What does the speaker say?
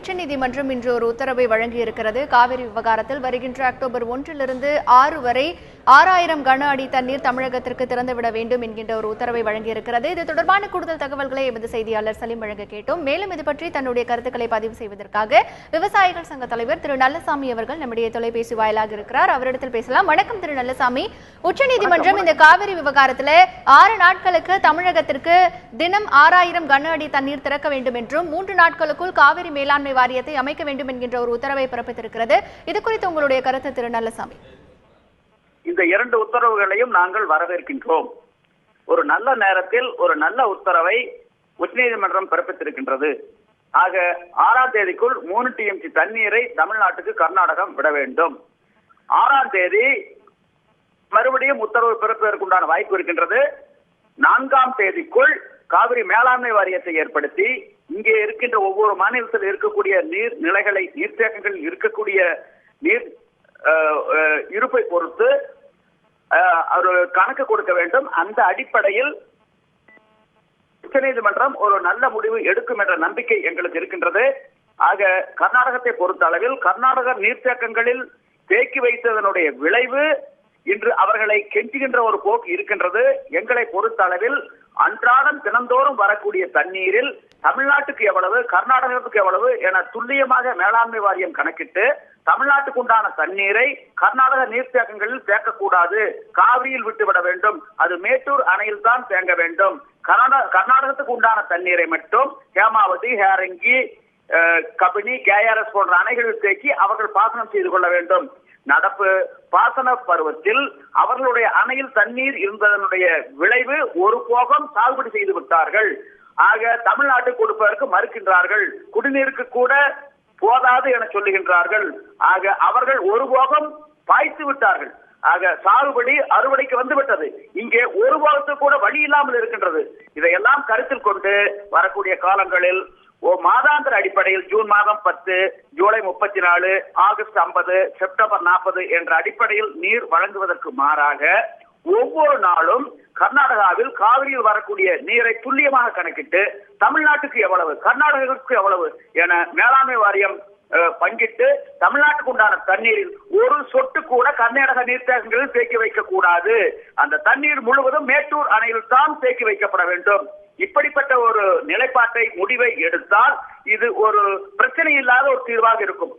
உச்சநீதிமன்றம் இன்று ஒரு உத்தரவை வழங்கியிருக்கிறது. காவிரி விவகாரத்தில் வருகின்ற அக்டோபர் 1 6 வரை 6000 கன அடி தண்ணீர் தமிழகத்திற்கு திறந்துவிட வேண்டும் என்கின்ற ஒரு உத்தரவை வழங்கியிருக்கிறது. இது தொடர்பான கூடுதல் தகவல்களை எமது செய்தியாளர் சலீம் வழங்க கேட்டோம். மேலும் இது பற்றி தன்னுடைய கருத்துக்களை பதிவு செய்வதற்காக விவசாயிகள் சங்க தலைவர் திரு நல்லசாமி அவர்கள் நம்முடைய தொலைபேசி வாயிலாக இருக்கிறார். அவரிடத்தில் பேசலாம். வணக்கம் திரு நல்லசாமி. உச்சநீதிமன்றம் இந்த காவிரி விவகாரத்தில் 6 நாட்களுக்கு தமிழகத்திற்கு தினம் 6000 கன அடி தண்ணீர் திறக்க வேண்டும் என்றும் 3 நாட்களுக்குள் காவிரி மேலாண்மை வாரியத்தை அமைக்க வேண்டும் என்கின்ற ஒரு உத்தரவை பிறப்பித்திருக்கிறது. இது குறித்து உங்களுடைய கருத்து திரு நல்லசாமி. இந்த 2 உத்தரவுகளையும் நாங்கள் வரவேற்கின்றோம். ஒரு நல்ல நேரத்தில் ஒரு நல்ல உத்தரவை உச்சநீதிமன்றம் பிறப்பித்திருக்கின்றது. ஆக 6ஆம் தேதிக்குள் 3 TMC தண்ணீரை தமிழ்நாட்டுக்கு கர்நாடகம் விட வேண்டும். 6ஆம் தேதி மறுபடியும் உத்தரவு பிறப்பதற்குண்டான வாய்ப்பு இருக்கின்றது. 4ஆம் தேதிக்குள் காவிரி மேலாண்மை வாரியத்தை ஏற்படுத்தி இங்கே இருக்கின்ற ஒவ்வொரு மாநிலத்தில் இருக்கக்கூடிய நீர் நிலைகளை நீர்த்தேக்கங்களில் இருக்கக்கூடிய நீர் இருப்பை பொறுத்து ஒரு கணக்கு கொடுக்க வேண்டும். அந்த அடிப்படையில் உச்சநீதிமன்றம் ஒரு நல்ல முடிவு எடுக்கும் என்ற நம்பிக்கை எங்களுக்கு இருக்கின்றது. ஆக கர்நாடகத்தை பொறுத்த அளவில் கர்நாடக நீர்த்தேக்கங்களில் தேக்கி வைத்ததனுடைய விளைவு இன்று அவர்களை கெஞ்சுகின்ற ஒரு போக்கு இருக்கின்றது. எங்களை பொறுத்த அளவில் அன்றாடம் தினந்தோறும் வரக்கூடிய தண்ணீரில் தமிழ்நாட்டுக்கு எவ்வளவு கர்நாடகத்துக்கு எவ்வளவு என துல்லியமாக மேலாண்மை வாரியம் கணக்கிட்டு தமிழ்நாட்டுக்கு உண்டான தண்ணீரை கர்நாடக நீர்த்தேக்கங்களில் தேக்கக்கூடாது, காவிரியில் விட்டுவிட வேண்டும். அது மேட்டூர் அணையில் தான் தேங்க வேண்டும். கர்நாடகத்துக்கு உண்டான தண்ணீரை மட்டும் ஹேமாவதி, ஹேரங்கி, கபினி, KRS போன்ற அணைகளில் தேக்கி அவர்கள் பாசனம் செய்து கொள்ள வேண்டும். நடப்பு பாசன பருவத்தில் அவர்களுடைய அணையில் தண்ணீர் இருந்ததனுடைய விளைவு ஒரு போகம் சாகுபடி செய்து விட்டார்கள். ஆக தமிழ்நாட்டுக்கு கொடுப்பதற்கு மறுக்கின்றார்கள். குடிநீருக்கு கூட போதாது என சொல்லுகின்றார்கள். ஆக அவர்கள் ஒரு போகம் பாய்த்து விட்டார்கள். ஆக சாகுபடி அறுவடைக்கு வந்து விட்டது. இங்கே ஒரு போகத்துக்கு கூட வழி இல்லாமல் இருக்கின்றது. இதையெல்லாம் கருத்தில் கொண்டு வரக்கூடிய காலங்களில் மாதாந்திர அடிப்படையில் ஜூன் மாதம் 10, ஜூலை 34, ஆகஸ்ட் 50, செப்டம்பர் 40 என்ற அடிப்படையில் நீர் வழங்குவதற்கு மாறாக ஒவ்வொரு நாளும் கர்நாடகாவில் காவிரியில் வரக்கூடிய நீரை துல்லியமாக கணக்கிட்டு தமிழ்நாட்டுக்கு எவ்வளவு கர்நாடகத்துக்கு எவ்வளவு என மேலாண்மை வாரியம் பங்கிட்டு தமிழ்நாட்டுக்கு உண்டான தண்ணீரில் ஒரு சொட்டு கூட கர்நாடக நீர்த்தேக்கங்களில் தேக்கி வைக்க கூடாது. அந்த தண்ணீர் முழுவதும் மேட்டூர் அணையில் தான் தேக்கி வைக்கப்பட வேண்டும். இப்படிப்பட்ட ஒரு நிலைப்பாட்டை முடிவை எடுத்தால் இது ஒரு பிரச்சனை இல்லாத ஒரு தீர்வாக இருக்கும்.